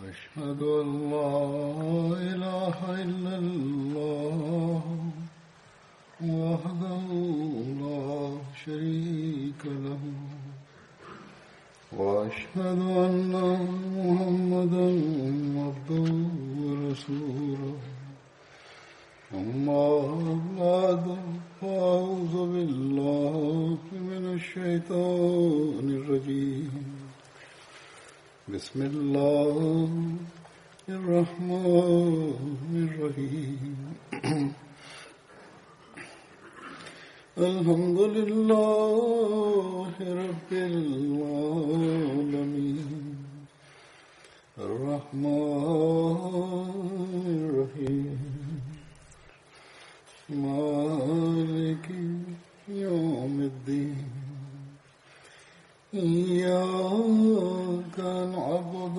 أشهد أن لا إله إلا الله وحده لا شريك له وأشهد أن محمدا عبده ورسوله أما بعد فأعوذ بالله من الشيطان الرجيم بسم الله الرحمن الرحيم الحمد لله رب العالمين الرحمن الرحيم مالك يوم الدين إياك نعبد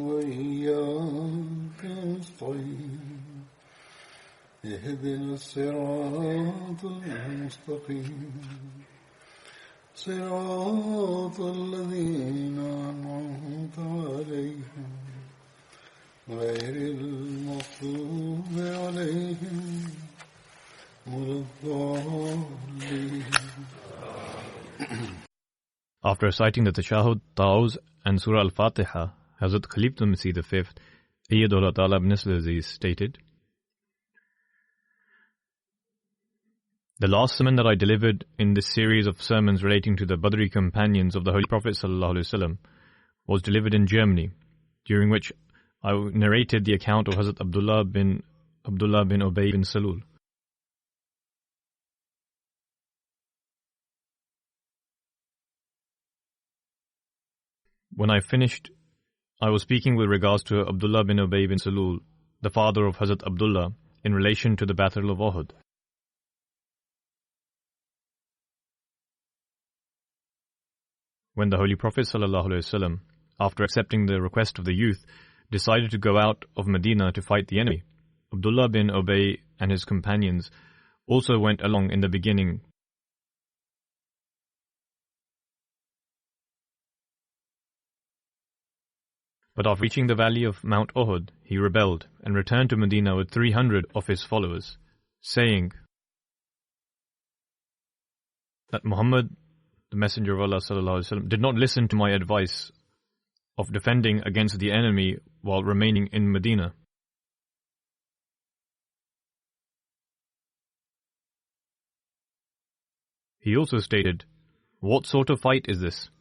وإياك نستعين اهدنا الصراط المستقيم صراط الذين أنعمت عليهم غير المغضوب عليهم ولا الضالين. After reciting the Tashahhud, Ta'awuz and Surah Al-Fatiha, Hazrat Khalifatul Masih V, Ayyadullah Ta'ala ibn Aziz stated, "The last sermon that I delivered in this series of sermons relating to the Badri companions of the Holy Prophet ﷺ was delivered in Germany, during which I narrated the account of Hazrat Abdullah bin Ubay bin Salul. When I finished, I was speaking with regards to Abdullah bin Ubay bin Salul, the father of Hazrat Abdullah, in relation to the Battle of Uhud. When the Holy Prophet ﷺ, after accepting the request of the youth, decided to go out of Medina to fight the enemy, Abdullah bin Ubay and his companions also went along in the beginning. But after reaching the valley of Mount Uhud, he rebelled and returned to Medina with 300 of his followers, saying that Muhammad, the Messenger of Allah ﷺ, did not listen to my advice of defending against the enemy while remaining in Medina. He also stated, "What sort of fight is this?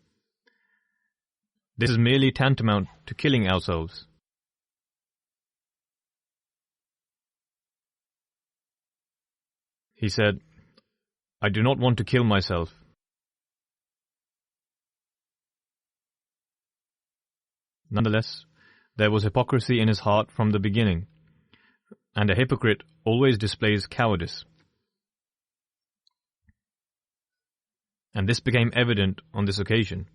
This is merely tantamount to killing ourselves." He said, "I do not want to kill myself." Nonetheless, there was hypocrisy in his heart from the beginning, and a hypocrite always displays cowardice. And this became evident on this occasion.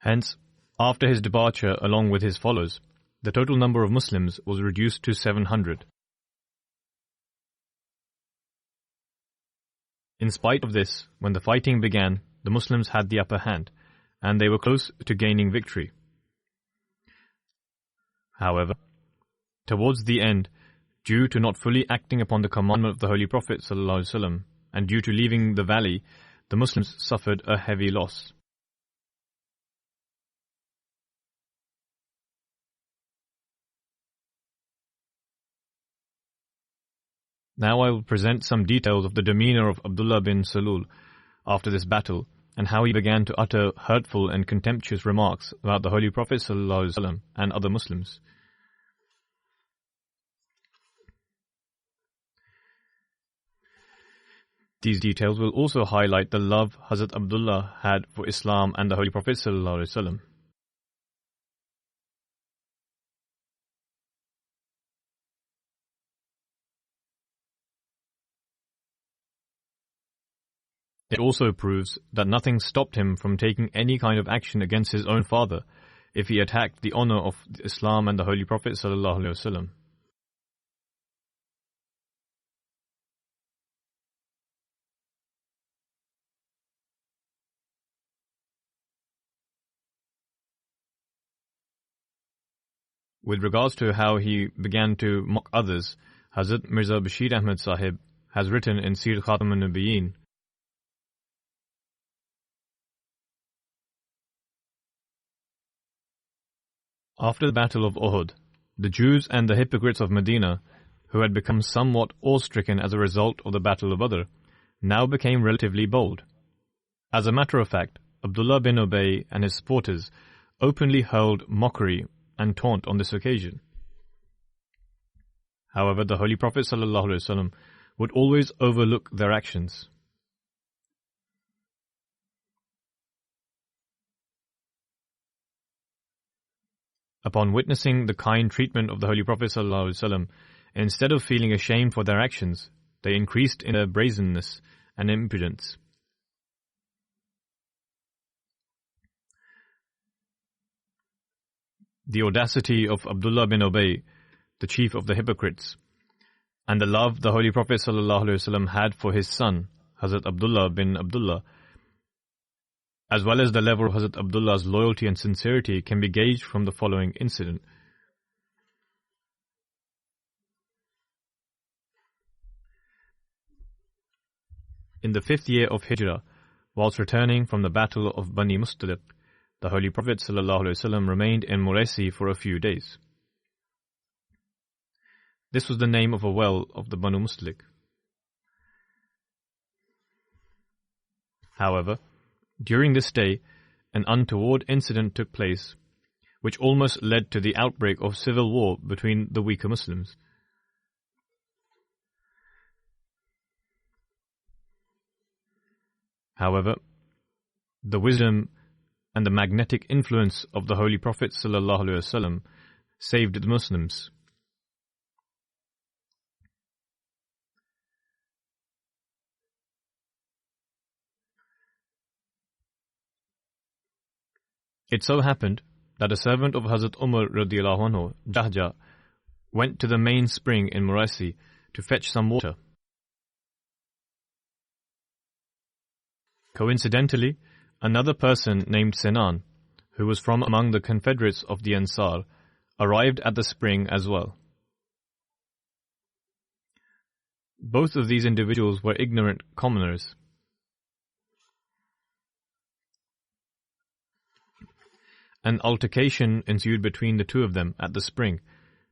Hence, after his departure along with his followers, the total number of Muslims was reduced to 700. In spite of this, when the fighting began, the Muslims had the upper hand, and they were close to gaining victory. However, towards the end, due to not fully acting upon the commandment of the Holy Prophet ﷺ, and due to leaving the valley, the Muslims suffered a heavy loss. Now I will present some details of the demeanor of Abdullah bin Salul after this battle, and how he began to utter hurtful and contemptuous remarks about the Holy Prophet ﷺ and other Muslims. These details will also highlight the love Hazrat Abdullah had for Islam and the Holy Prophet ﷺ. It also proves that nothing stopped him from taking any kind of action against his own father if he attacked the honor of Islam and the Holy Prophet ﷺ. With regards to how he began to mock others, Hazrat Mirza Bashir Ahmad Sahib has written in Sir Khatam al-Nabiyeen, after the Battle of Uhud, the Jews and the hypocrites of Medina, who had become somewhat awe-stricken as a result of the Battle of Badr, now became relatively bold. As a matter of fact, Abdullah bin Ubay and his supporters openly hurled mockery and taunt on this occasion. However, the Holy Prophet ﷺ would always overlook their actions. Upon witnessing the kind treatment of the Holy Prophet ﷺ, instead of feeling ashamed for their actions, they increased in their brazenness and impudence. The audacity of Abdullah bin Ubay, the chief of the hypocrites, and the love the Holy Prophet ﷺ had for his son, Hazrat Abdullah bin Abdullah, as well as the level of Hazrat Abdullah's loyalty and sincerity, can be gauged from the following incident. In the 5th year of Hijrah, whilst returning from the battle of Bani Mustaliq, the Holy Prophet ﷺ remained in Muraisi for a few days. This was the name of a well of the Banu Mustaliq. However, during this stay, an untoward incident took place, which almost led to the outbreak of civil war between the weaker Muslims. However, the wisdom and the magnetic influence of the Holy Prophet ﷺ saved the Muslims. It so happened that a servant of Hazrat Umar radiallahu anhu, Jahja, went to the main spring in Muraisi to fetch some water. Coincidentally, another person named Sinan, who was from among the confederates of the Ansar, arrived at the spring as well. Both of these individuals were ignorant commoners. An altercation ensued between the two of them at the spring,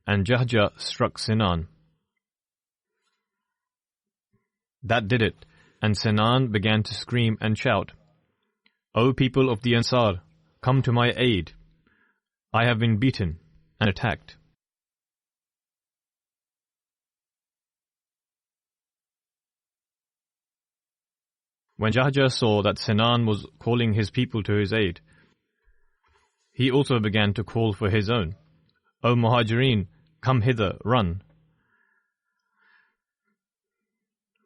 and Jahja struck Sinan. That did it, and Sinan began to scream and shout, "O people of the Ansar, come to my aid. I have been beaten and attacked." When Jahja saw that Sinan was calling his people to his aid, he also began to call for his own. "O Muhajireen, come hither, run."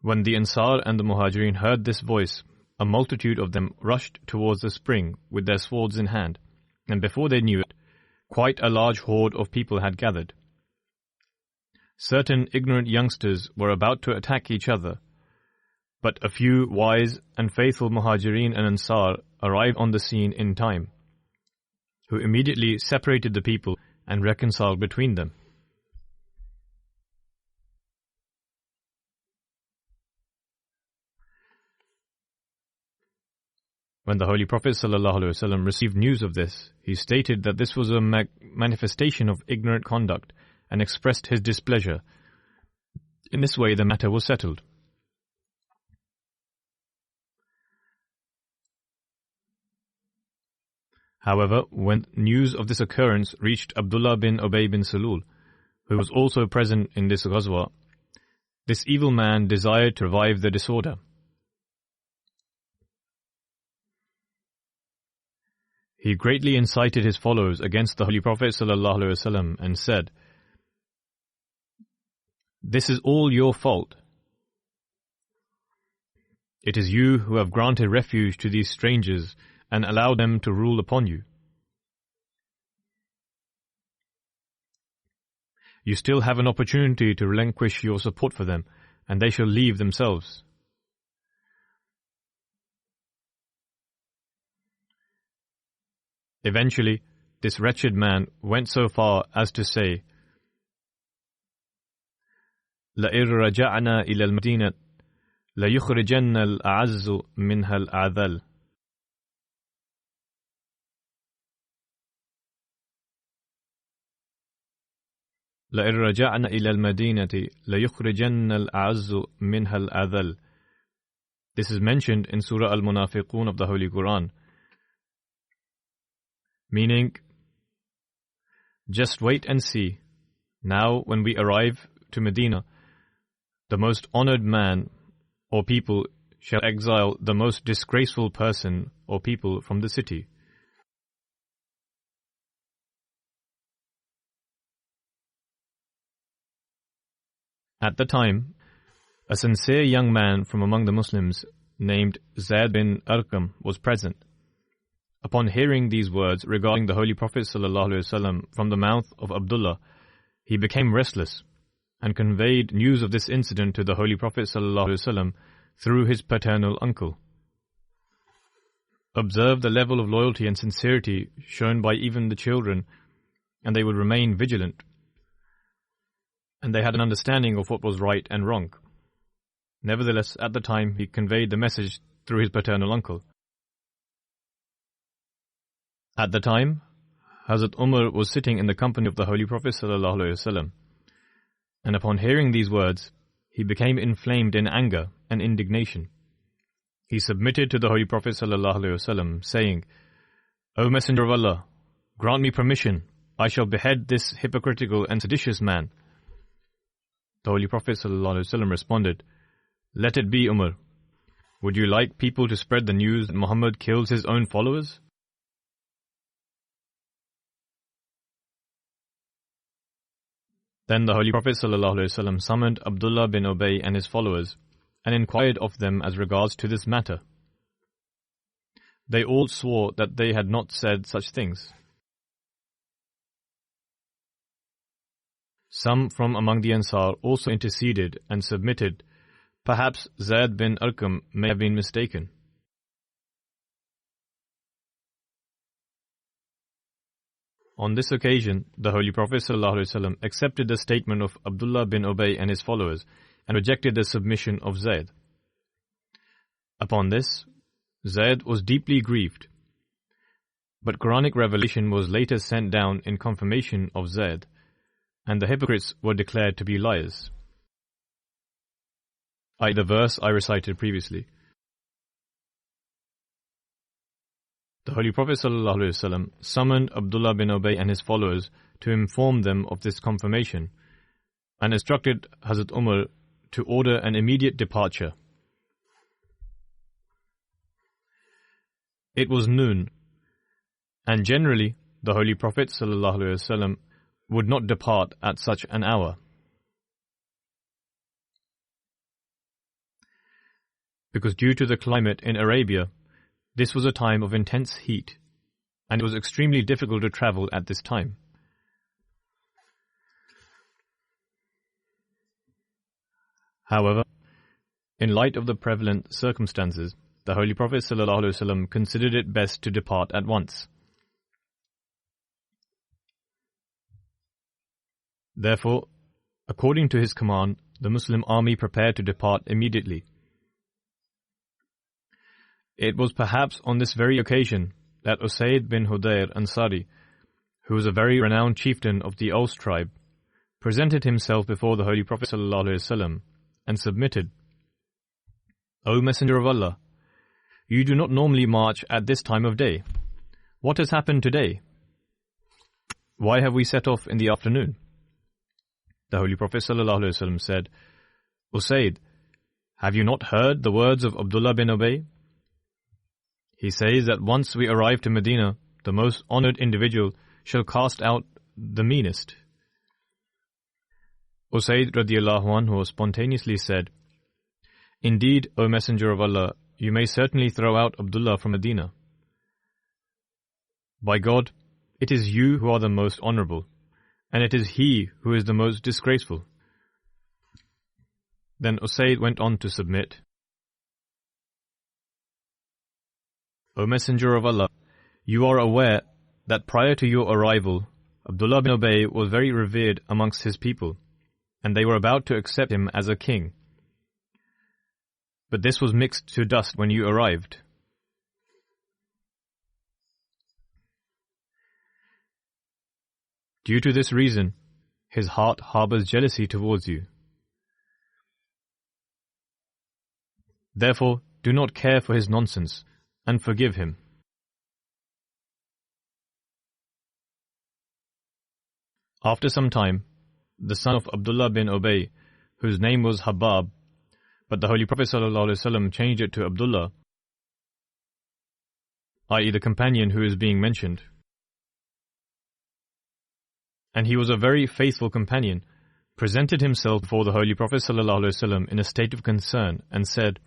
When the Ansar and the Muhajireen heard this voice, a multitude of them rushed towards the spring with their swords in hand, and before they knew it, quite a large horde of people had gathered. Certain ignorant youngsters were about to attack each other, but a few wise and faithful Muhajireen and Ansar arrived on the scene in time, who immediately separated the people and reconciled between them. When the Holy Prophet ﷺ received news of this, he stated that this was a manifestation of ignorant conduct and expressed his displeasure. In this way, the matter was settled. However, when news of this occurrence reached Abdullah bin Ubay bin Salul, who was also present in this ghazwa, this evil man desired to revive the disorder. He greatly incited his followers against the Holy Prophet ﷺ and said, "This is all your fault. It is you who have granted refuge to these strangers and allowed them to rule upon you. You still have an opportunity to relinquish your support for them, and they shall leave themselves." Eventually, this wretched man went so far as to say, لَإِن رَجَعْنَا إِلَى الْمَدِينَةِ لَيُخْرِجَنَّ الْأَعَزُّ مِنْهَا الْأَذَلَّ. لَإِن رَجَعْنَا إِلَى الْمَدِينَةِ لَيُخْرِجَنَّ الْأَعَزُّ مِنْهَا الْأَذَلَّ. This is mentioned in Surah Al-Munafiqun of the Holy Quran, meaning, just wait and see. Now when we arrive to Medina, the most honored man or people shall exile the most disgraceful person or people from the city. At the time, a sincere young man from among the Muslims named Zayd bin Arqam was present. Upon hearing these words regarding the Holy Prophet ﷺ from the mouth of Abdullah, he became restless and conveyed news of this incident to the Holy Prophet ﷺ through his paternal uncle. Observe the level of loyalty and sincerity shown by even the children, and they would remain vigilant. And they had an understanding of what was right and wrong. Nevertheless, at the time, he conveyed the message through his paternal uncle. At the time, Hazrat Umar was sitting in the company of the Holy Prophet ﷺ, and upon hearing these words, he became inflamed in anger and indignation. He submitted to the Holy Prophet ﷺ, saying, O Messenger of Allah, grant me permission, I shall behead this hypocritical and seditious man. The Holy Prophet ﷺ responded, Let it be, Umar. Would you like people to spread the news that Muhammad kills his own followers? Then the Holy Prophet ﷺ summoned Abdullah bin Ubay and his followers and inquired of them as regards to this matter. They all swore that they had not said such things. Some from among the Ansar also interceded and submitted, perhaps Zayd bin Arqam may have been mistaken. On this occasion, the Holy Prophet ﷺ accepted the statement of Abdullah bin Ubay and his followers and rejected the submission of Zayd. Upon this, Zayd was deeply grieved. But Quranic revelation was later sent down in confirmation of Zayd, and the hypocrites were declared to be liars. I.e. the verse I recited previously. The Holy Prophet ﷺ summoned Abdullah bin Ubay and his followers to inform them of this confirmation and instructed Hazrat Umar to order an immediate departure. It was noon, and generally the Holy Prophet ﷺ would not depart at such an hour. Because due to the climate in Arabia, this was a time of intense heat, and it was extremely difficult to travel at this time. However, in light of the prevalent circumstances, the Holy Prophet ﷺ considered it best to depart at once. Therefore, according to his command, the Muslim army prepared to depart immediately. It was perhaps on this very occasion that Usayd bin Hudayr Ansari, who was a very renowned chieftain of the Aus tribe, presented himself before the Holy Prophet ﷺ and submitted, O Messenger of Allah, you do not normally march at this time of day. What has happened today? Why have we set off in the afternoon? The Holy Prophet ﷺ said, Usayd, have you not heard the words of Abdullah bin Ubay? He says that once we arrive to Medina, the most honored individual shall cast out the meanest. Usayd radiallahu anhu spontaneously said, Indeed, O Messenger of Allah, you may certainly throw out Abdullah from Medina. By God, it is you who are the most honorable, and it is he who is the most disgraceful. Then Usayd went on to submit, O Messenger of Allah, you are aware that prior to your arrival, Abdullah bin Ubay was very revered amongst his people, and they were about to accept him as a king. But this was mixed to dust when you arrived. Due to this reason, his heart harbors jealousy towards you. Therefore, do not care for his nonsense and forgive him. After some time, the son of Abdullah bin Ubay, whose name was Habab, but the Holy Prophet ﷺ changed it to Abdullah, i.e. the companion who is being mentioned. And he was a very faithful companion, presented himself before the Holy Prophet ﷺ in a state of concern and said,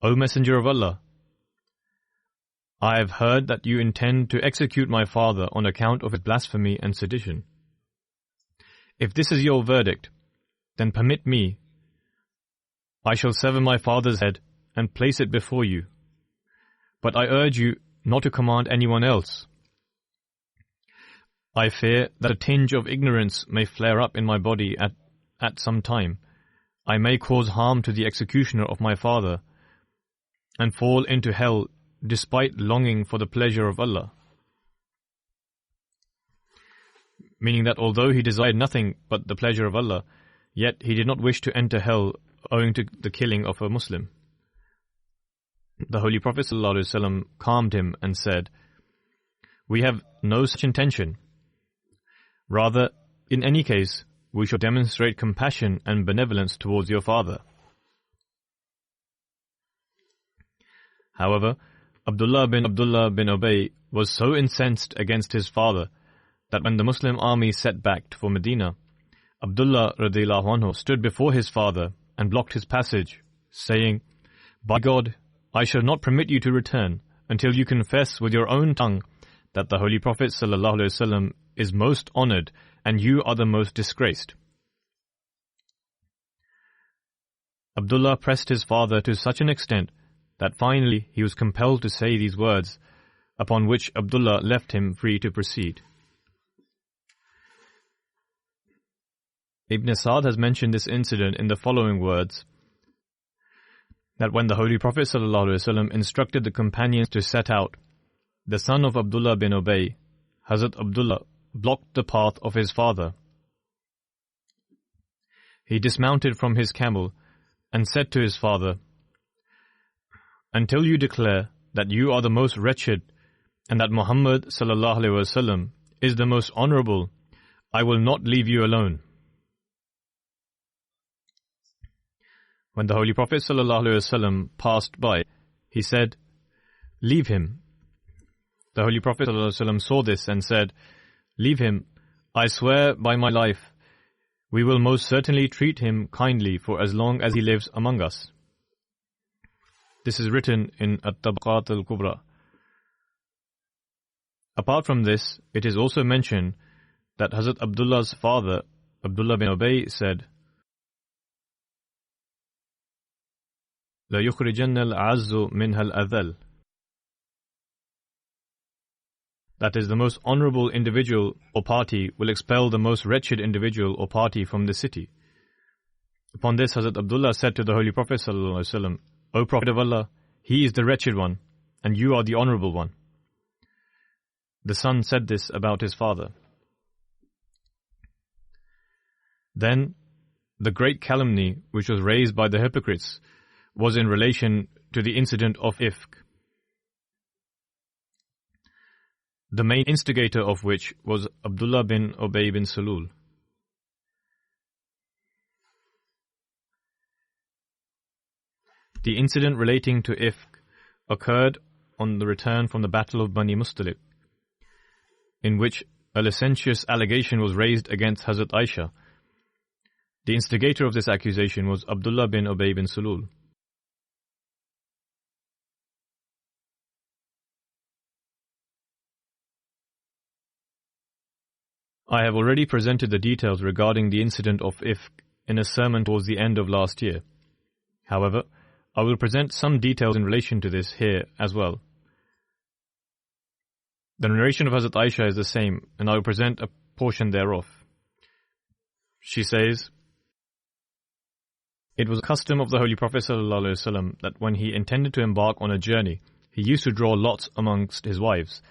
O Messenger of Allah, I have heard that you intend to execute my father on account of his blasphemy and sedition. If this is your verdict, then permit me. I shall sever my father's head and place it before you. But I urge you not to command anyone else. I fear that a tinge of ignorance may flare up in my body at some time. I may cause harm to the executioner of my father and fall into hell despite longing for the pleasure of Allah. Meaning that although he desired nothing but the pleasure of Allah, yet he did not wish to enter hell owing to the killing of a Muslim. The Holy Prophet ﷺ calmed him and said, We have no such intention. Rather, in any case, we shall demonstrate compassion and benevolence towards your father. However, Abdullah bin Ubay was so incensed against his father that when the Muslim army set back for Medina, Abdullah radhiyallahu anhu stood before his father and blocked his passage, saying, By God, I shall not permit you to return until you confess with your own tongue that the Holy Prophet ﷺ is most honored and you are the most disgraced. Abdullah pressed his father to such an extent that finally he was compelled to say these words, upon which Abdullah left him free to proceed. Ibn Sa'd has mentioned this incident in the following words, that when the Holy Prophet ﷺ instructed the companions to set out, the son of Abdullah bin Ubay, Hazrat Abdullah, blocked the path of his father. He dismounted from his camel and said to his father, Until you declare that you are the most wretched and that Muhammad ﷺ is the most honorable, I will not leave you alone. When the Holy Prophet ﷺ passed by, he said, Leave him. The Holy Prophet ﷺ saw this and said, Leave him. I swear by my life, we will most certainly treat him kindly for as long as he lives among us. This is written in At-Tabaqat al-Kubra. Apart from this, it is also mentioned that Hazrat Abdullah's father, Abdullah bin Ubay, said, La yukhrijanna al-azzu minha al-adhal. That is, the most honorable individual or party will expel the most wretched individual or party from the city. Upon this, Hazrat Abdullah said to the Holy Prophet ﷺ, O Prophet of Allah, he is the wretched one, and you are the honorable one. The son said this about his father. Then, the great calumny which was raised by the hypocrites was in relation to the incident of Ifk, the main instigator of which was Abdullah bin Ubay bin Salul. The incident relating to Ifk occurred on the return from the Battle of Bani Mustalik, in which a licentious allegation was raised against Hazrat Aisha. The instigator of this accusation was Abdullah bin Ubay bin Salul. I have already presented the details regarding the incident of Ifk in a sermon towards the end of last year. However, I will present some details in relation to this here as well. The narration of Hazrat Aisha is the same, and I will present a portion thereof. She says, "It was a custom of the Holy Prophet ﷺ that when he intended to embark on a journey, he used to draw lots amongst his wives.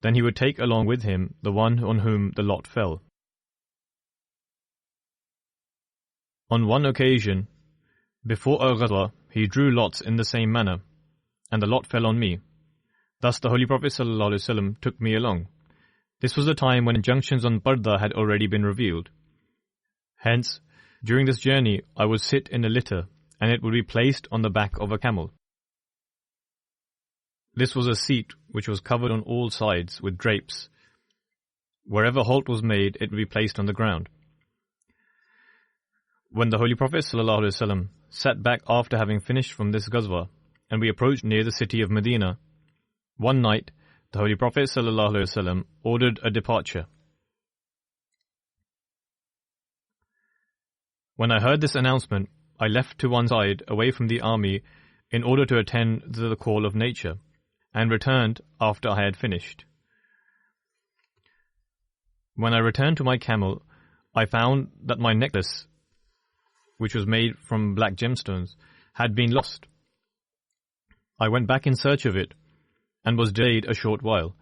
Then he would take along with him the one on whom the lot fell. On one occasion, before a ghazwa, he drew lots in the same manner, and the lot fell on me. Thus the Holy Prophet ﷺ took me along. This was the time when injunctions on parda had already been revealed. Hence, during this journey, I would sit in a litter, and it would be placed on the back of a camel. This was a seat which was covered on all sides with drapes. Wherever halt was made, it would be placed on the ground. When the Holy Prophet ﷺ sat back after having finished from this ghazwa, and we approached near the city of Medina, one night, the Holy Prophet ﷺ ordered a departure. When I heard this announcement, I left to one side away from the army in order to attend to the call of nature, and returned after I had finished. When I returned to my camel, I found that my necklace, which was made from black gemstones, had been lost. I went back in search of it, and was delayed a short while.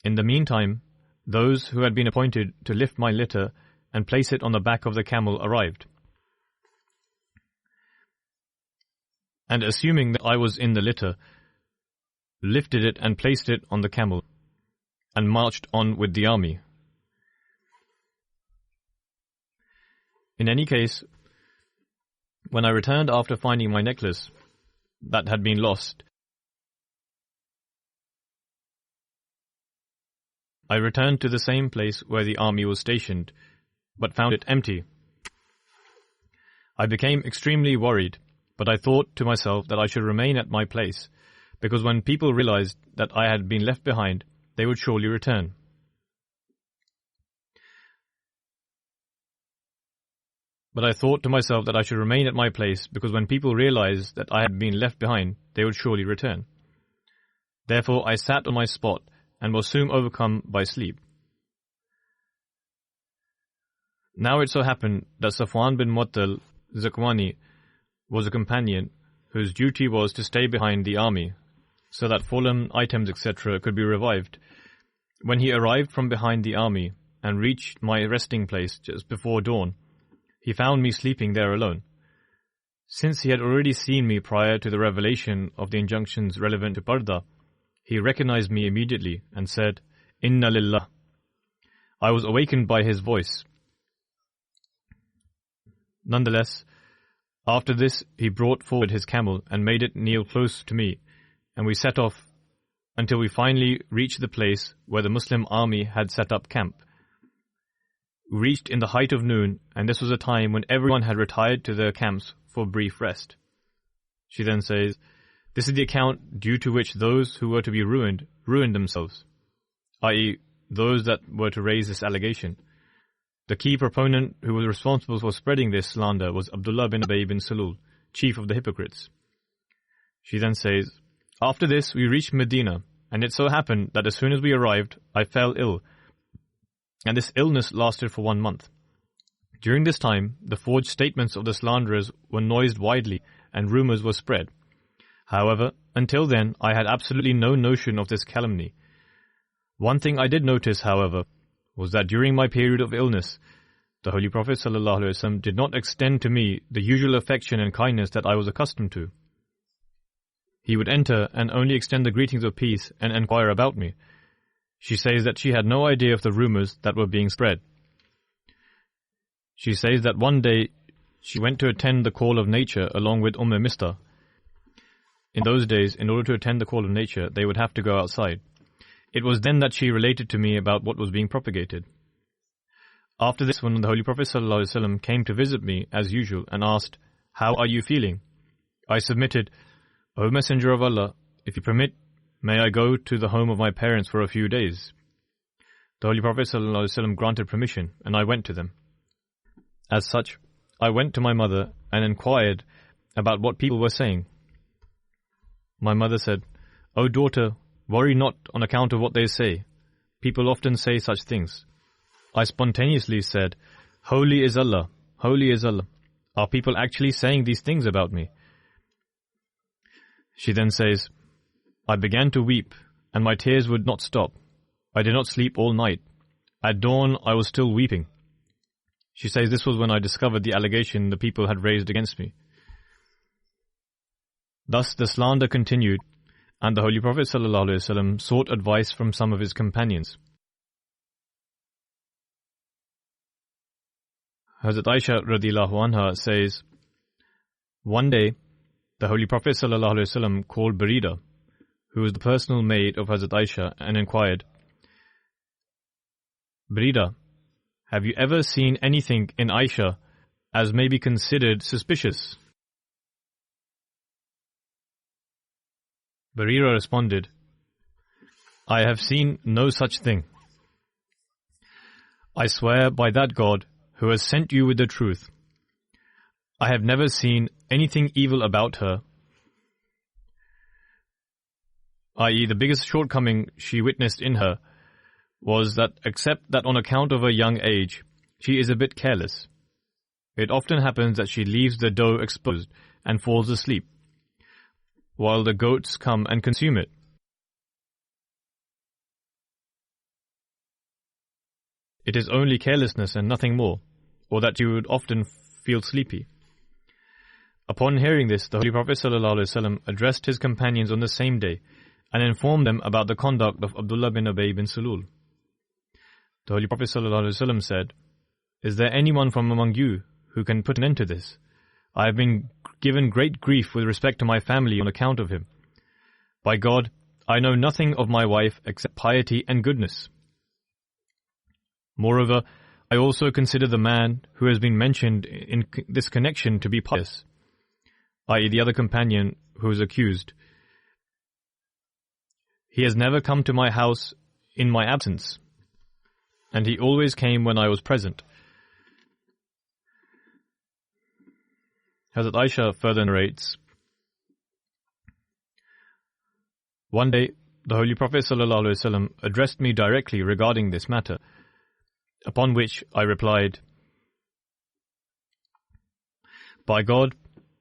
In the meantime, those who had been appointed to lift my litter and place it on the back of the camel arrived. And assuming that I was in the litter, lifted it and placed it on the camel, and marched on with the army. In any case, when I returned after finding my necklace that had been lost, I returned to the same place where the army was stationed, but found it empty. I became extremely worried, but I thought to myself that I should remain at my place, because when people realized that I had been left behind, they would surely return. But I thought to myself that I should remain at my place, because when people realized that I had been left behind, they would surely return. Therefore I sat on my spot, and was soon overcome by sleep. Now it so happened that Safwan bin Mu'attal Zakwani was a companion whose duty was to stay behind the army, so that fallen items, etc. could be revived. When he arrived from behind the army and reached my resting place just before dawn, he found me sleeping there alone. Since he had already seen me prior to the revelation of the injunctions relevant to parda, he recognized me immediately and said, "Inna lillah." I was awakened by his voice. Nonetheless, after this, he brought forward his camel and made it kneel close to me, and we set off until we finally reached the place where the Muslim army had set up camp. We reached in the height of noon, and this was a time when everyone had retired to their camps for brief rest. She then says, "This is the account due to which those who were to be ruined themselves," i.e., those that were to raise this allegation. The key proponent who was responsible for spreading this slander was Abdullah bin Ubay bin Salul, chief of the hypocrites. She then says, "After this we reached Medina, and it so happened that as soon as we arrived, I fell ill, and this illness lasted for 1 month. During this time, the forged statements of the slanderers were noised widely, and rumors were spread. However, until then, I had absolutely no notion of this calumny. One thing I did notice, however, was that during my period of illness, the Holy Prophet ﷺ did not extend to me the usual affection and kindness that I was accustomed to. He would enter and only extend the greetings of peace and inquire about me. She says that she had no idea of the rumors that were being spread. She says that one day she went to attend the call of nature along with Mistah. In those days, in order to attend the call of nature, they would have to go outside. It was then that she related to me about what was being propagated. After this, when the Holy Prophet ﷺ came to visit me as usual and asked, 'How are you feeling?' I submitted, 'O Messenger of Allah, if you permit, may I go to the home of my parents for a few days?' The Holy Prophet ﷺ granted permission, and I went to them. As such, I went to my mother and inquired about what people were saying. My mother said, 'O daughter, worry not on account of what they say. People often say such things. I spontaneously said, Holy is Allah, holy is Allah. Are people actually saying these things about me? She then says, I began to weep, and my tears would not stop. I did not sleep all night. At dawn, I was still weeping. She says this was when I discovered the allegation the people had raised against me. Thus the slander continued, and the Holy Prophet ﷺ sought advice from some of his companions. Hazrat Aisha radhiyallahu anha says, one day, the Holy Prophet ﷺ called Barira, who was the personal maid of Hazrat Aisha, and inquired, Barira, have you ever seen anything in Aisha as may be considered suspicious? Barira responded, I have seen no such thing. I swear by that God who has sent you with the truth, I have never seen anything evil about her, i.e. the biggest shortcoming she witnessed in her was that except that on account of her young age, she is a bit careless. It often happens that she leaves the dough exposed and falls asleep, while the goats come and consume it. It is only carelessness and nothing more, or that you would often feel sleepy. Upon hearing this, the Holy Prophet ﷺ addressed his companions on the same day and informed them about the conduct of Abdullah bin Ubay bin Salul. The Holy Prophet ﷺ said, Is there anyone from among you who can put an end to this? I have been given great grief with respect to my family on account of him. By God, I know nothing of my wife except piety and goodness. Moreover, I also consider the man who has been mentioned in this connection to be pious, i.e. the other companion who is accused. He has never come to my house in my absence, and he always came when I was present. Hazrat Aisha further narrates, one day, the Holy Prophet ﷺ addressed me directly regarding this matter, upon which I replied, By God,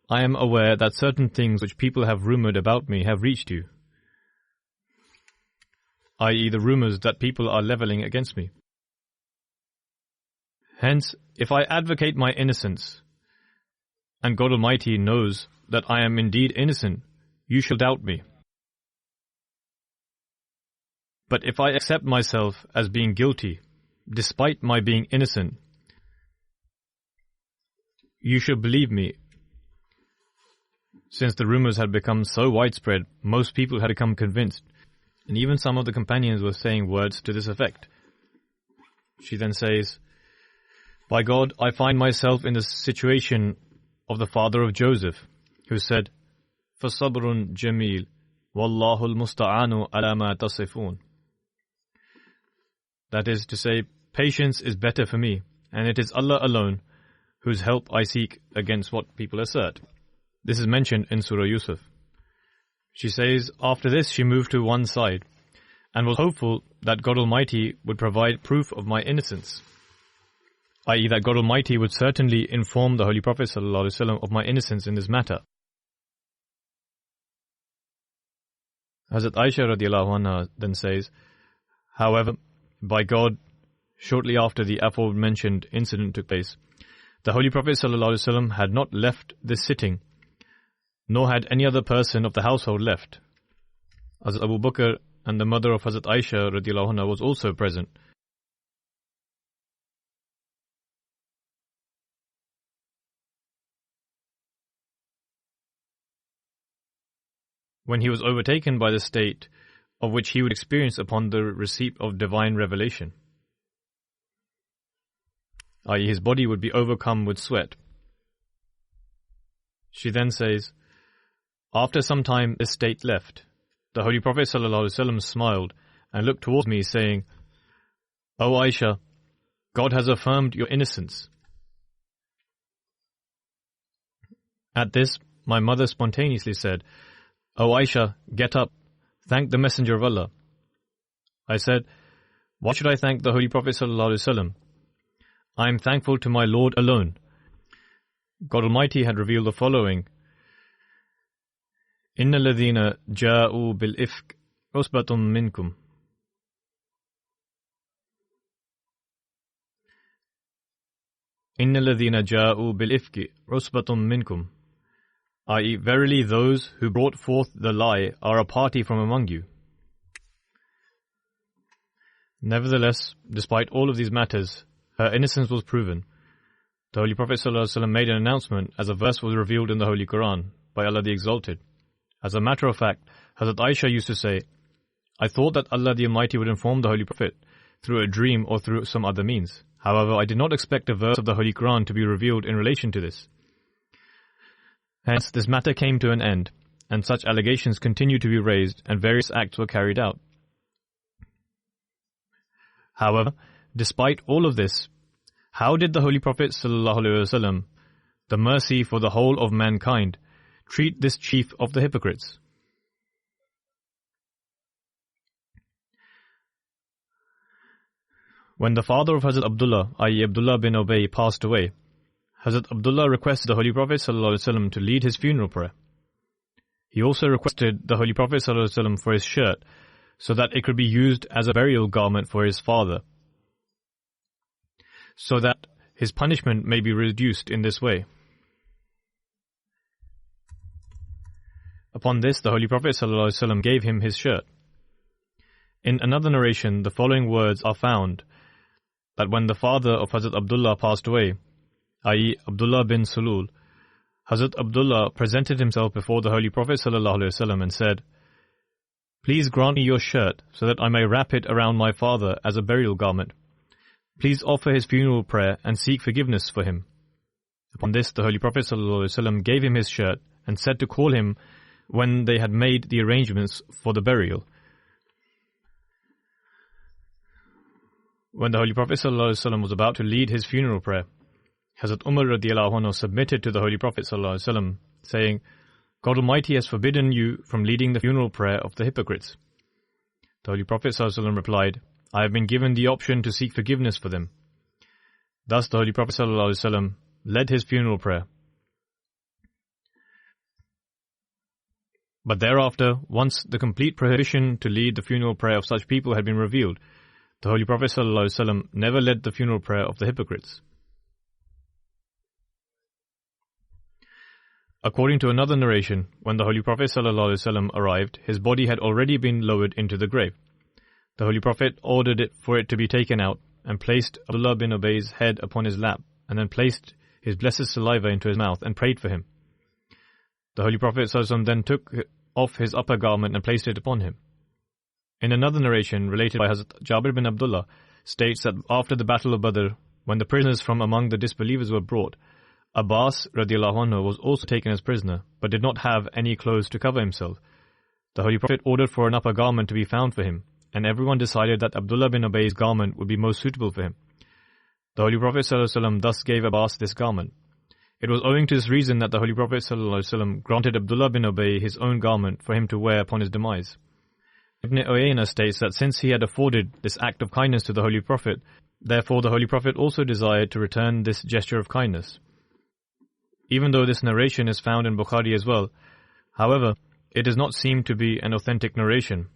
I am aware that certain things which people have rumored about me have reached you, i.e. the rumors that people are leveling against me. Hence, if I advocate my innocence, and God Almighty knows that I am indeed innocent, you shall doubt me. But if I accept myself as being guilty, despite my being innocent, you should believe me. Since the rumors had become so widespread, most people had become convinced, and even some of the companions were saying words to this effect. She then says, By God, I find myself in the situation of the father of Joseph, who said, فَصَبْرٌ جَمِيلٌ وَاللَّهُ الْمُسْتَعَانُ عَلَى مَا تَصِفُونَ. That is to say, patience is better for me, and it is Allah alone whose help I seek against what people assert. This is mentioned in Surah Yusuf. She says, after this she moved to one side, and was hopeful that God Almighty would provide proof of my innocence, i.e. that God Almighty would certainly inform the Holy Prophet ﷺ of my innocence in this matter. Hazrat Aisha radhiyallahu anha then says, however, by God, shortly after the aforementioned incident took place, the Holy Prophet ﷺ had not left this sitting, nor had any other person of the household left. Hazrat Abu Bakr and the mother of Hazrat Aisha radhiyallahu anha was also present. When he was overtaken by the state of which he would experience upon the receipt of divine revelation, i.e. his body would be overcome with sweat. She then says, after some time this state left. The Holy Prophet ﷺ smiled and looked towards me, saying, O Aisha, God has affirmed your innocence. At this, my mother spontaneously said, O Aisha, get up, thank the Messenger of Allah. I said, why should I thank the Holy Prophet ﷺ? I am thankful to my Lord alone. God Almighty had revealed the following: Inna ladhina ja'u bil ifk usbatum minkum. Inna ladhina ja'u bil ifki usbatum minkum. I.e., verily those who brought forth the lie are a party from among you. Nevertheless, despite all of these matters, her innocence was proven. The Holy Prophet ﷺ made an announcement as a verse was revealed in the Holy Quran by Allah the Exalted. As a matter of fact, Hazrat Aisha used to say, I thought that Allah the Almighty would inform the Holy Prophet through a dream or through some other means. However, I did not expect a verse of the Holy Quran to be revealed in relation to this. Hence, this matter came to an end, and such allegations continued to be raised, and various acts were carried out. However, despite all of this, how did the Holy Prophet ﷺ, the mercy for the whole of mankind, treat this chief of the hypocrites? When the father of Hazrat Abdullah, i.e. Abdullah bin Ubay, passed away, Hazrat Abdullah requested the Holy Prophet ﷺ to lead his funeral prayer. He also requested the Holy Prophet ﷺ for his shirt, so that it could be used as a burial garment for his father, so that his punishment may be reduced in this way. Upon this, the Holy Prophet ﷺ gave him his shirt. In another narration, the following words are found, that when the father of Hazrat Abdullah passed away, i.e. Abdullah bin Sulul, Hazrat Abdullah presented himself before the Holy Prophet ﷺ and said, Please grant me your shirt so that I may wrap it around my father as a burial garment. Please offer his funeral prayer and seek forgiveness for him. Upon this, the Holy Prophet ﷺ gave him his shirt and said to call him when they had made the arrangements for the burial. When the Holy Prophet ﷺ was about to lead his funeral prayer, Hazrat Umar radiallahu anhu submitted to the Holy Prophet ﷺ, saying, God Almighty has forbidden you from leading the funeral prayer of the hypocrites. The Holy Prophet ﷺ replied, I have been given the option to seek forgiveness for them. Thus the Holy Prophet ﷺ led his funeral prayer. But thereafter, once the complete prohibition to lead the funeral prayer of such people had been revealed, the Holy Prophet ﷺ never led the funeral prayer of the hypocrites. According to another narration, when the Holy Prophet ﷺ arrived, his body had already been lowered into the grave. The Holy Prophet ordered for it to be taken out and placed Abdullah bin Ubay's head upon his lap, and then placed his blessed saliva into his mouth and prayed for him. The Holy Prophet ﷺ then took off his upper garment and placed it upon him. In another narration related by Hazrat Jabir bin Abdullah states that after the Battle of Badr, when the prisoners from among the disbelievers were brought, Abbas radiallahu anhu was also taken as prisoner, but did not have any clothes to cover himself. The Holy Prophet ordered for an upper garment to be found for him, and everyone decided that Abdullah bin Ubay's garment would be most suitable for him. The Holy Prophet ﷺ thus gave Abbas this garment. It was owing to this reason that the Holy Prophet ﷺ granted Abdullah bin Ubay his own garment for him to wear upon his demise. Ibn Uyayna states that since he had afforded this act of kindness to the Holy Prophet, therefore the Holy Prophet also desired to return this gesture of kindness. Even though this narration is found in Bukhari as well, however, it does not seem to be an authentic narration,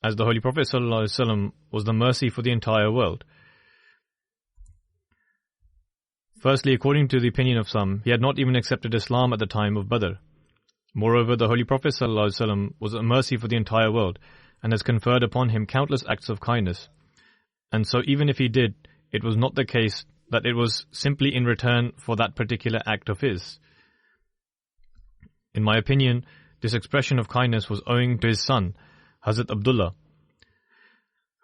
as the Holy Prophet ﷺ was the mercy for the entire world. Firstly, according to the opinion of some, he had not even accepted Islam at the time of Badr. Moreover, the Holy Prophet ﷺ was a mercy for the entire world, and has conferred upon him countless acts of kindness. And so even if he did, it was not the case that it was simply in return for that particular act of his. In my opinion, this expression of kindness was owing to his son, Hazrat Abdullah,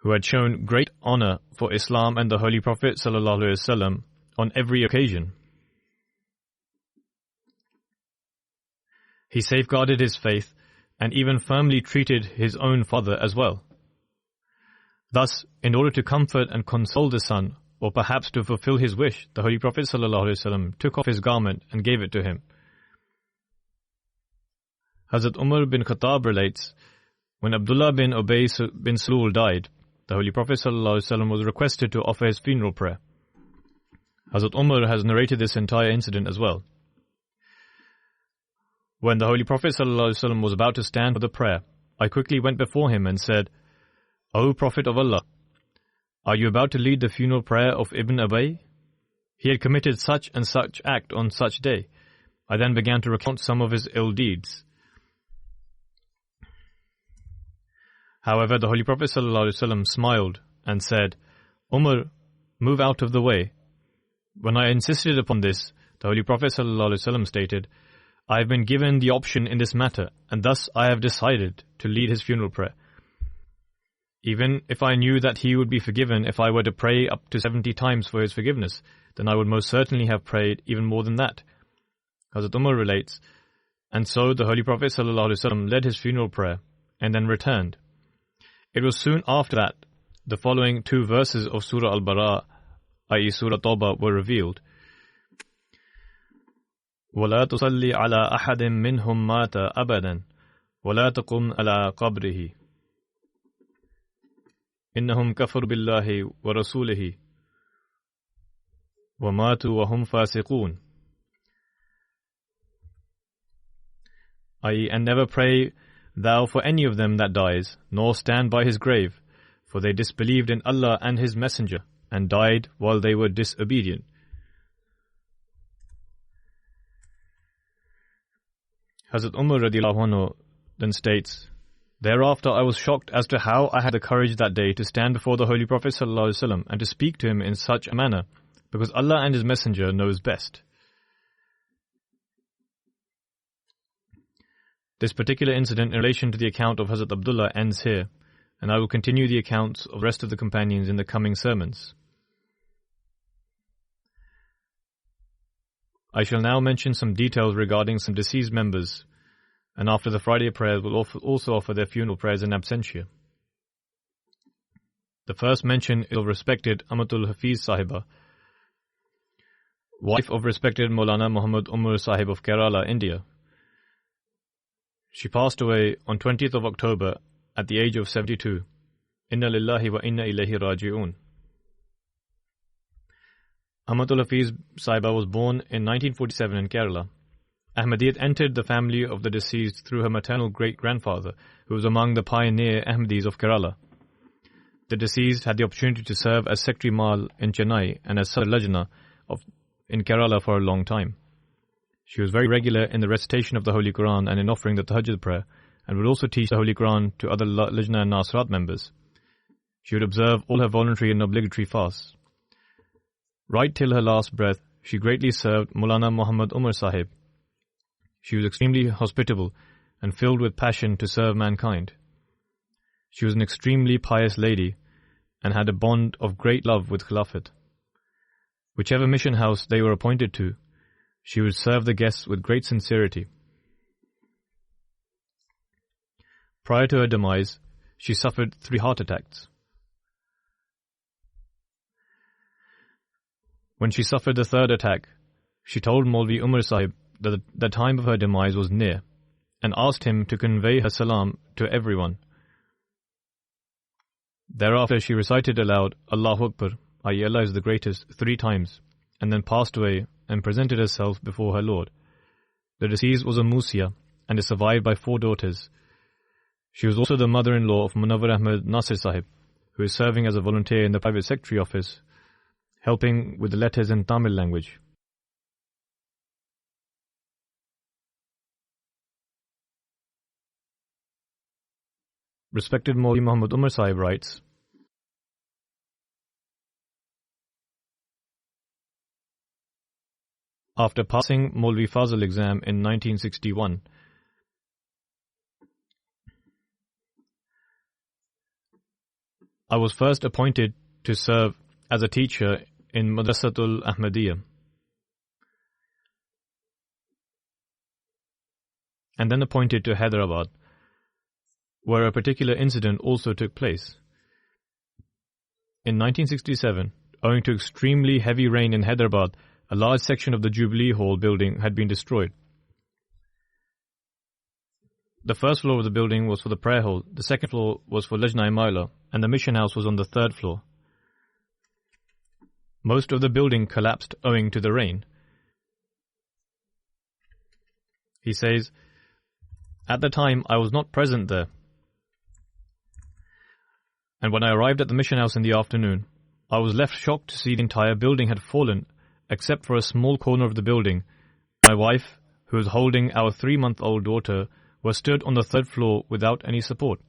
who had shown great honor for Islam and the Holy Prophet ﷺ on every occasion. He safeguarded his faith and even firmly treated his own father as well. Thus, in order to comfort and console the son, or perhaps to fulfill his wish, the Holy Prophet ﷺ took off his garment and gave it to him. Hazrat Umar bin Khattab relates When Abdullah bin Ubay bin Salul died, the Holy Prophet ﷺ was requested to offer his funeral prayer. Hazrat Umar has narrated this entire incident as well. When the Holy Prophet ﷺ was about to stand for the prayer, I quickly went before him and said, "O Prophet of Allah, are you about to lead the funeral prayer of Ibn Ubay? He had committed such and such act on such day." I then began to recount some of his ill deeds. However, the Holy Prophet ﷺ smiled and said, "Umar, move out of the way." When I insisted upon this, the Holy Prophet ﷺ stated, "I have been given the option in this matter, and thus I have decided to lead his funeral prayer. Even if I knew that he would be forgiven if I were to pray up to 70 times for his forgiveness, then I would most certainly have prayed even more than that." Hazrat Umar relates, and so the Holy Prophet ﷺ led his funeral prayer and then returned. It was soon after that the following 2 verses of Surah Al-Bara, i.e. Surah Tawbah, were revealed. وَلَا تُصَلِّ عَلَىٰ أَحَدٍ مِّنْهُمْ مَاتَ أَبَدًا وَلَا تَقُمْ عَلَىٰ قَبْرِهِ إِنَّهُمْ كَفَرُوا بِاللَّهِ وَرَسُولِهِ وَمَاتُوا وَهُمْ فَاسِقُونَ. i.e., and never pray thou for any of them that dies, nor stand by his grave, for they disbelieved in Allah and His Messenger, and died while they were disobedient. Hazrat Umar radiallahu anhu then states, "Thereafter I was shocked as to how I had the courage that day to stand before the Holy Prophet ﷺ and to speak to him in such a manner, because Allah and His Messenger knows best." This particular incident in relation to the account of Hazrat Abdullah ends here, and I will continue the accounts of the rest of the companions in the coming sermons. I shall now mention some details regarding some deceased members, and after the Friday prayers will also offer their funeral prayers in absentia. The first mention is of respected Amatul Hafiz Sahiba, wife of respected Maulana Muhammad Umar Sahib of Kerala, India. She passed away on 20th of October at the age of 72. Inna lillahi wa inna ilayhi raji'un. Amatul Hafiz Sahiba was born in 1947 in Kerala. Ahmadiyyat entered the family of the deceased through her maternal great-grandfather, who was among the pioneer Ahmadis of Kerala. The deceased had the opportunity to serve as Secretary Mal in Chennai and as Sadr Lajna in Kerala for a long time. She was very regular in the recitation of the Holy Quran and in offering the Tahajjud prayer, and would also teach the Holy Quran to other Lajna and Nasrat members. She would observe all her voluntary and obligatory fasts. Right till her last breath, she greatly served Maulana Muhammad Umar Sahib. She was extremely hospitable and filled with passion to serve mankind. She was an extremely pious lady and had a bond of great love with Khilafat. Whichever mission house they were appointed to, she would serve the guests with great sincerity. Prior to her demise, she suffered 3 heart attacks. When she suffered the 3rd attack, she told Maulvi Umar Sahib that the time of her demise was near, and asked him to convey her salam to everyone. Thereafter she recited aloud, Allahu Akbar, i.e. Allah is the greatest, 3 times, and then passed away and presented herself before her Lord. The deceased was a Musia and is survived by 4 daughters. She was also the mother-in-law of Munawwar Ahmad Nasir Sahib, who is serving as a volunteer in the private secretary office, helping with the letters in Tamil language. Respected Maulvi Muhammad Umar Sahib writes, after passing Maulvi Fazal exam in 1961, I was first appointed to serve as a teacher in Madrasatul Ahmadiyya, and then appointed to Hyderabad, where a particular incident also took place. In 1967, owing to extremely heavy rain in Hyderabad, a large section of the Jubilee Hall building had been destroyed. The first floor of the building was for the prayer hall, the second floor was for Lajna-e-Maila, and the mission house was on the third floor. Most of the building collapsed owing to the rain. He says, "At the time, I was not present there. And when I arrived at the mission house in the afternoon, I was left shocked to see the entire building had fallen, except for a small corner of the building. My wife, who was holding our 3-month-old daughter, was stood on the third floor without any support.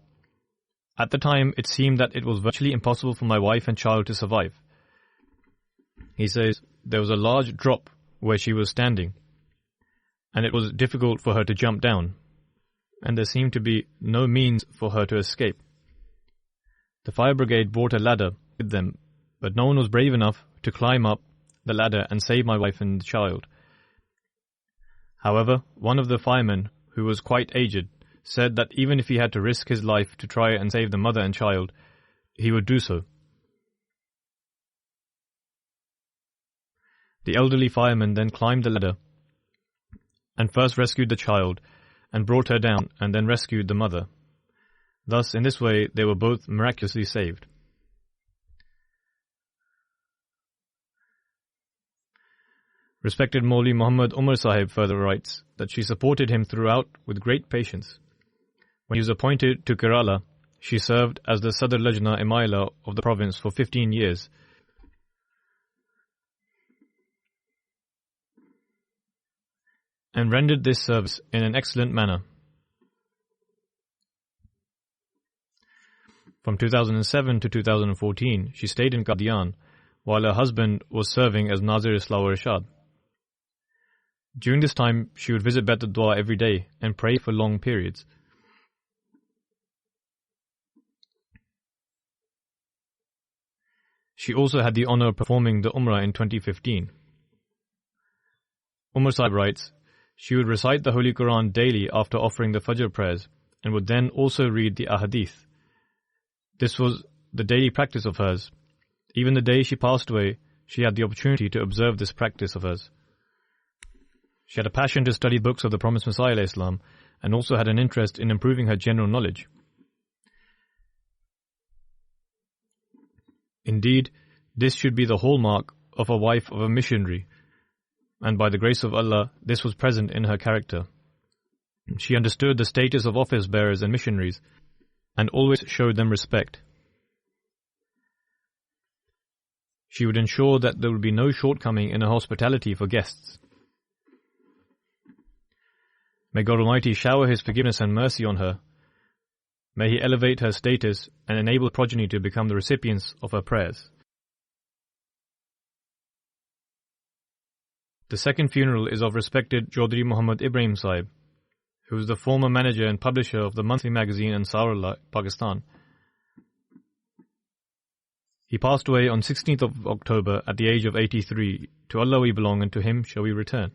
At the time, it seemed that it was virtually impossible for my wife and child to survive." He says, "There was a large drop where she was standing, and it was difficult for her to jump down, and there seemed to be no means for her to escape. The fire brigade brought a ladder with them, but no one was brave enough to climb up the ladder and save my wife and the child. However, one of the firemen, who was quite aged, said that even if he had to risk his life to try and save the mother and child, he would do so. The elderly fireman then climbed the ladder and first rescued the child and brought her down and then rescued the mother. Thus, in this way, they were both miraculously saved." Respected Maulvi Muhammad Umar Sahib further writes that she supported him throughout with great patience. When he was appointed to Kerala, she served as the Sadr Lajna-e-Maila of the province for 15 years. And rendered this service in an excellent manner. From 2007 to 2014, she stayed in Qadian, while her husband was serving as Nazir Islah wa Irshad. During this time, she would visit Bet al-Dua every day and pray for long periods. She also had the honor of performing the Umrah in 2015. Umar Sahib writes, she would recite the Holy Quran daily after offering the Fajr prayers and would then also read the Ahadith. This was the daily practice of hers. Even the day she passed away, she had the opportunity to observe this practice of hers. She had a passion to study books of the Promised Messiah Islam and also had an interest in improving her general knowledge. Indeed, this should be the hallmark of a wife of a missionary, and by the grace of Allah, this was present in her character. She understood the status of office bearers and missionaries and always showed them respect. She would ensure that there would be no shortcoming in her hospitality for guests. May God Almighty shower His forgiveness and mercy on her. May He elevate her status and enable progeny to become the recipients of her prayers. The second funeral is of respected Chaudhry Muhammad Ibrahim Sahib, who was the former manager and publisher of the monthly magazine Ansarullah, Pakistan. He passed away on 16th of October at the age of 83. To Allah we belong and to Him shall we return.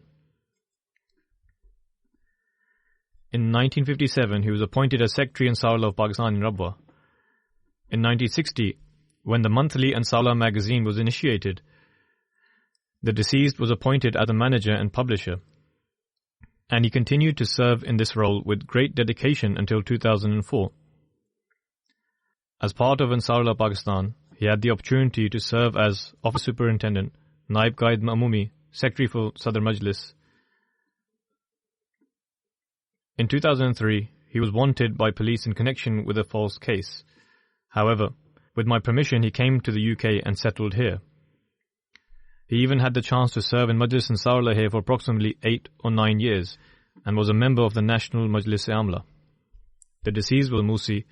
In 1957, he was appointed as Secretary Ansarullah of Pakistan in Rabwa. In 1960, when the monthly Ansarullah magazine was initiated, the deceased was appointed as the manager and publisher, and he continued to serve in this role with great dedication until 2004. As part of Ansarullah Pakistan, he had the opportunity to serve as Office Superintendent, Naib Qaid Ma'mumi, Secretary for Sadr Majlis. In 2003, he was wanted by police in connection with a false case. However, with my permission, he came to the UK and settled here. He even had the chance to serve in Majlis Ansarullah here for approximately 8 or 9 years and was a member of the National Majlis-e-Amla. The deceased was Musi.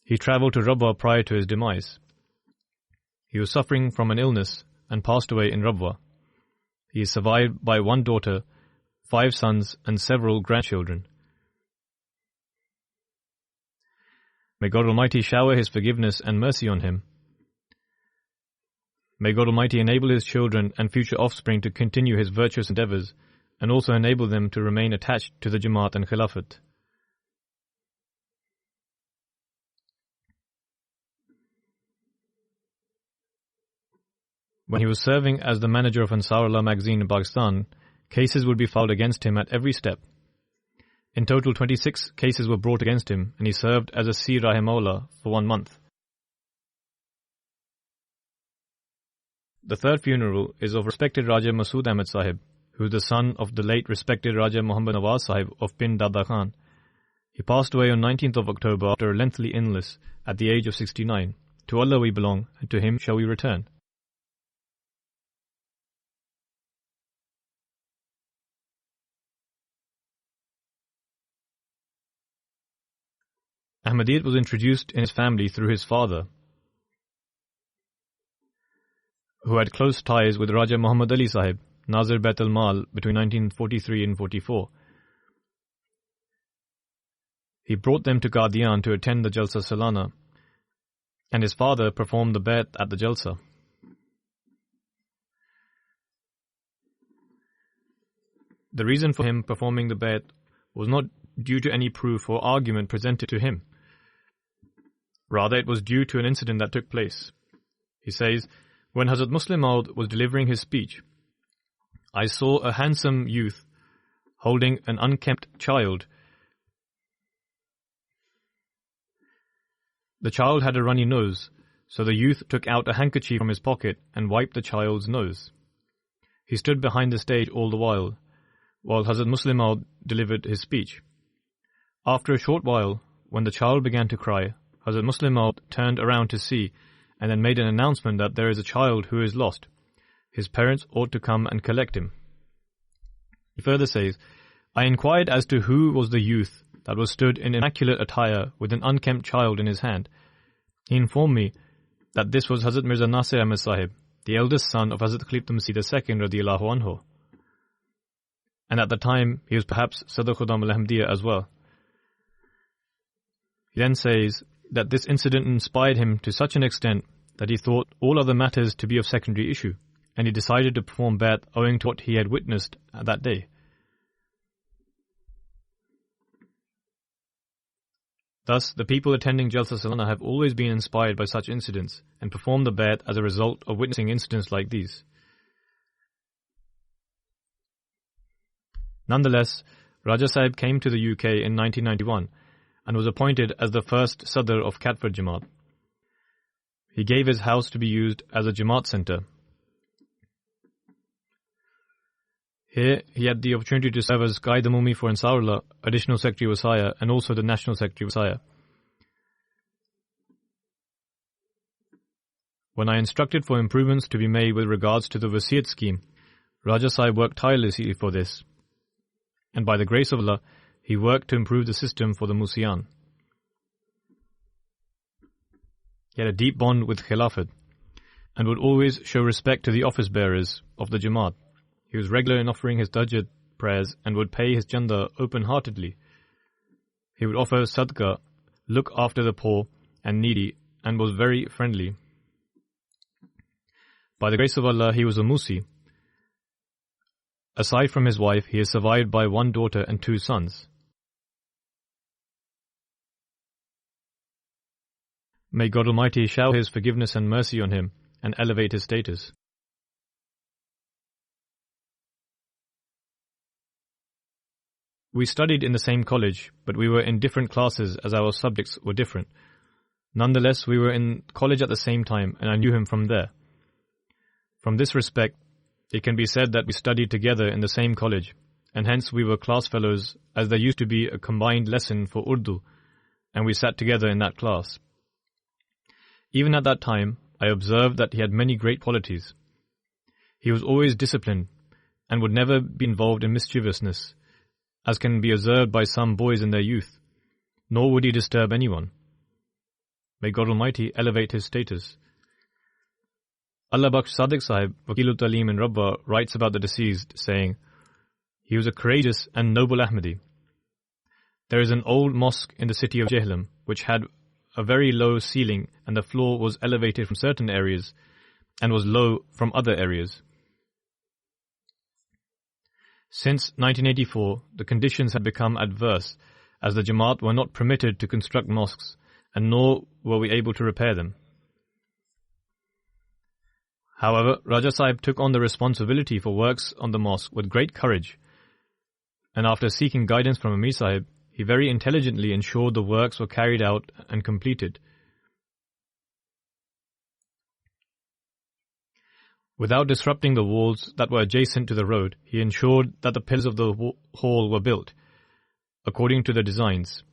He travelled to Rabwa prior to his demise. He was suffering from an illness and passed away in Rabwa. He is survived by 1 daughter, 5 sons and several grandchildren. May God Almighty shower His forgiveness and mercy on him. May God Almighty enable his children and future offspring to continue his virtuous endeavours and also enable them to remain attached to the Jamaat and Khilafat. When he was serving as the manager of Ansarullah magazine in Pakistan, cases would be filed against him at every step. In total, 26 cases were brought against him, and he served as a Sir Rahimahullah for 1 month. The third funeral is of respected Raja Masood Ahmed Sahib, who is the son of the late respected Raja Muhammad Nawaz Sahib of Pind Dada Khan. He passed away on 19th of October after a lengthy illness at the age of 69. To Allah we belong, and to Him shall we return. Ahmadiyyat was introduced in his family through his father, who had close ties with Raja Muhammad Ali Sahib, Nazir Bait al-Mal, between 1943 and 44. He brought them to Qadian to attend the Jalsa Salana, and his father performed the Bait at the Jalsa. The reason for him performing the Bait was not due to any proof or argument presented to him. Rather, it was due to an incident that took place. He says, when Hazrat Muslim Maud was delivering his speech, I saw a handsome youth holding an unkempt child. The child had a runny nose, so the youth took out a handkerchief from his pocket and wiped the child's nose. He stood behind the stage all the while Hazrat Muslim Maud delivered his speech. After a short while, when the child began to cry, Hazrat Muslim Maud turned around to see and then made an announcement that there is a child who is lost. His parents ought to come and collect him. He further says, I inquired as to who was the youth that was stood in immaculate attire with an unkempt child in his hand. He informed me that this was Hazrat Mirza Nasir Ahmed Sahib, the eldest son of Hazrat Khalifa Masih II radiyallahu anhu. And at the time, he was perhaps Sadr Khudam al-Ahmadiyya as well. He then says that this incident inspired him to such an extent that he thought all other matters to be of secondary issue, and he decided to perform Bait owing to what he had witnessed that day. Thus, the people attending Jalsa Salana have always been inspired by such incidents and performed the Bait as a result of witnessing incidents like these. Nonetheless, Raja Sahib came to the UK in 1991 and was appointed as the first Sadr of Catford Jamaat. He gave his house to be used as a Jamaat centre. Here, he had the opportunity to serve as Qaid Amumi for Ansarullah, Additional Secretary Wasaya, and also the National Secretary Wasaya. When I instructed for improvements to be made with regards to the Wasiyat scheme, Raja Sahib worked tirelessly for this, and by the grace of Allah, he worked to improve the system for the Musiyan. He had a deep bond with Khilafat, and would always show respect to the office bearers of the Jamaat. He was regular in offering his Tahajjud prayers and would pay his Chanda open-heartedly. He would offer Sadaqah, look after the poor and needy, and was very friendly. By the grace of Allah, he was a Musi. Aside from his wife, he is survived by one daughter and 2 sons. May God Almighty shower His forgiveness and mercy on him and elevate his status. We studied in the same college, but we were in different classes as our subjects were different. Nonetheless, we were in college at the same time, and I knew him from there. From this respect, it can be said that we studied together in the same college, and hence we were class fellows, as there used to be a combined lesson for Urdu, and we sat together in that class. Even at that time, I observed that he had many great qualities. He was always disciplined, and would never be involved in mischievousness, as can be observed by some boys in their youth, nor would he disturb anyone. May God Almighty elevate his status. Allah Bakhsh Sadiq Sahib, Wakilul Talim in Rabwa, writes about the deceased, saying, he was a courageous and noble Ahmadi. There is an old mosque in the city of Jehlam, which had a very low ceiling, and the floor was elevated from certain areas and was low from other areas. Since 1984, the conditions had become adverse, as the Jamaat were not permitted to construct mosques, and nor were we able to repair them. However, Raja Sahib took on the responsibility for works on the mosque with great courage, and after seeking guidance from Amir Sahib, he very intelligently ensured the works were carried out and completed. Without disrupting the walls that were adjacent to the road, he ensured that the pillars of the hall were built according to the designs,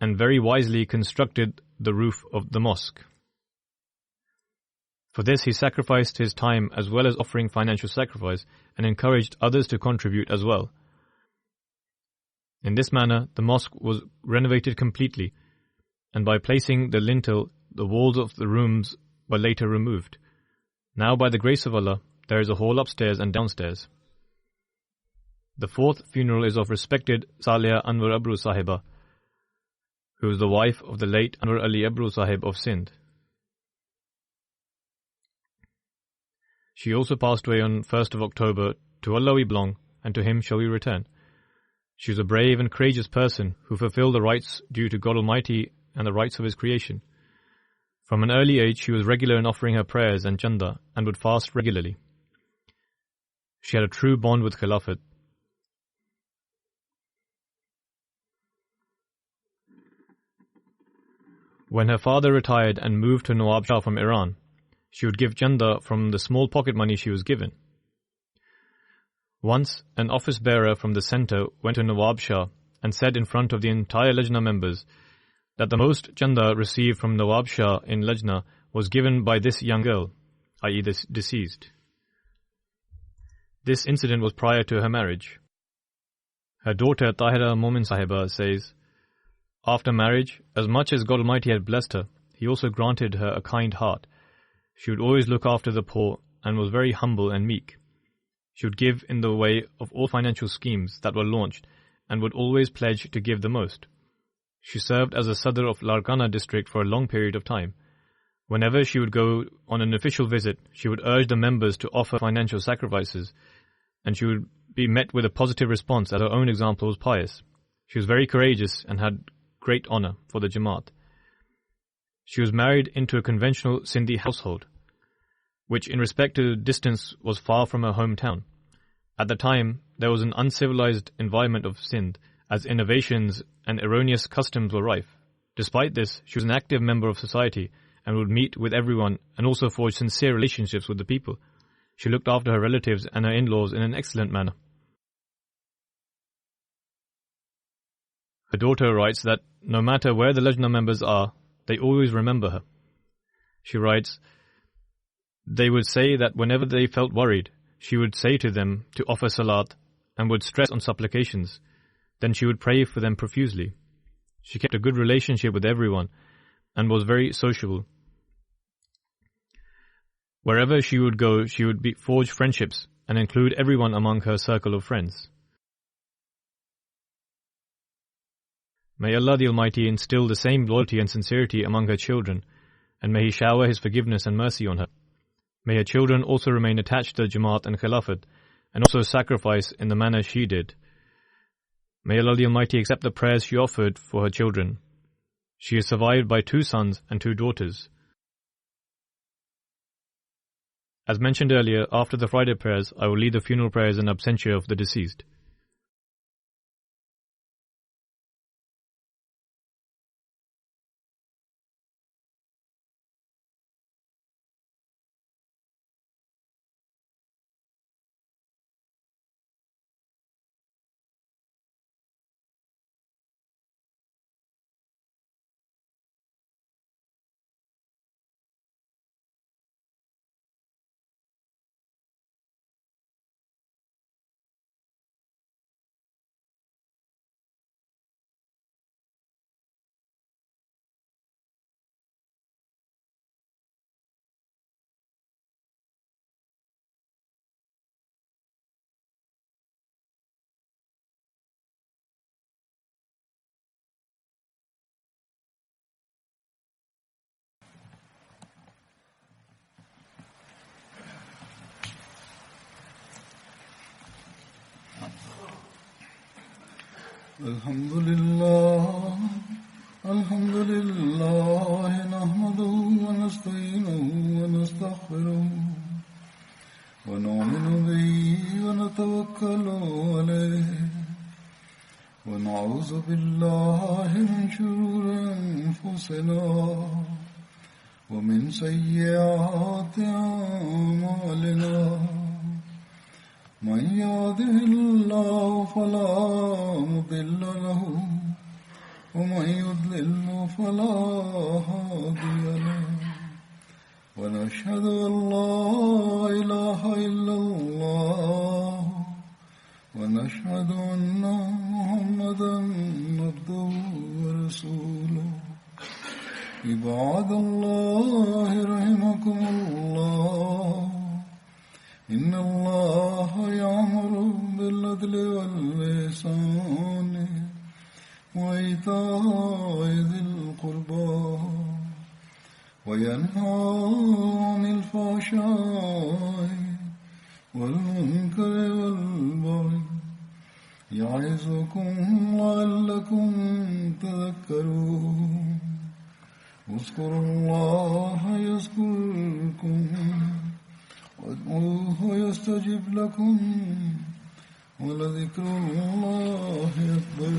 and very wisely constructed the roof of the mosque. For this he sacrificed his time as well as offering financial sacrifice, and encouraged others to contribute as well. In this manner, the mosque was renovated completely, and by placing the lintel, the walls of the rooms were later removed. Now, by the grace of Allah, there is a hall upstairs and downstairs. The fourth funeral is of respected Salihah Anwar Abru Sahiba, who is the wife of the late Anwar Ali Abru Sahib of Sindh. She also passed away on 1st of October. To Allah we belong, and to Him shall we return. She was a brave and courageous person who fulfilled the rights due to God Almighty and the rights of His creation. From an early age, she was regular in offering her prayers and chanda, and would fast regularly. She had a true bond with Khilafat. When her father retired and moved to Nawab Shah from Iran, she would give chanda from the small pocket money she was given. Once, an office bearer from the centre went to Nawab Shah and said in front of the entire Lajna members that the most chanda received from Nawab Shah in Lajna was given by this young girl, i.e. this deceased. This incident was prior to her marriage. Her daughter Tahira Momin Sahiba says, after marriage, as much as God Almighty had blessed her, He also granted her a kind heart. She would always look after the poor and was very humble and meek. She would give in the way of all financial schemes that were launched and would always pledge to give the most. She served as a Sadr of Larkana district for a long period of time. Whenever she would go on an official visit, she would urge the members to offer financial sacrifices, and she would be met with a positive response as her own example was pious. She was very courageous and had great honor for the Jamaat. She was married into a conventional Sindhi household, which in respect to distance was far from her hometown. At the time, there was an uncivilized environment of Sindh, as innovations and erroneous customs were rife. Despite this, she was an active member of society and would meet with everyone and also forge sincere relationships with the people. She looked after her relatives and her in-laws in an excellent manner. Her daughter writes that no matter where the Lajna members are, they always remember her. She writes, they would say that whenever they felt worried, she would say to them to offer salat and would stress on supplications. Then she would pray for them profusely. She kept a good relationship with everyone and was very sociable. Wherever she would go, she would forge friendships and include everyone among her circle of friends. May Allah the Almighty instill the same loyalty and sincerity among her children, and may He shower His forgiveness and mercy on her. May her children also remain attached to the Jamaat and Khilafat, and also sacrifice in the manner she did. May Allah the Almighty accept the prayers she offered for her children. She is survived by 2 sons and 2 daughters. As mentioned earlier, after the Friday prayers, I will lead the funeral prayers in absentia of the deceased. الحمد لله نحمده ونستعينه ونستغفره ونؤمن به ونتوكل عليه ونعوذ بالله من شرور أنفسنا ومن سيئات أعمالنا من يهده الله فلا مضل له ومن يضلل فلا هادي له ونشهد أن لا إله إلا الله ونشهد أن محمدا عبده ورسوله عباد الله رحمكم الله إن الله يأمر بالعدل والإحسان وإيتاء ذي القربى وينهى عن الفحشاء والمنكر والبغي يعظكم لعلكم تذكرون اذكروا الله يذكركم وادعوه يستجب لكم ولذكر الله أكبر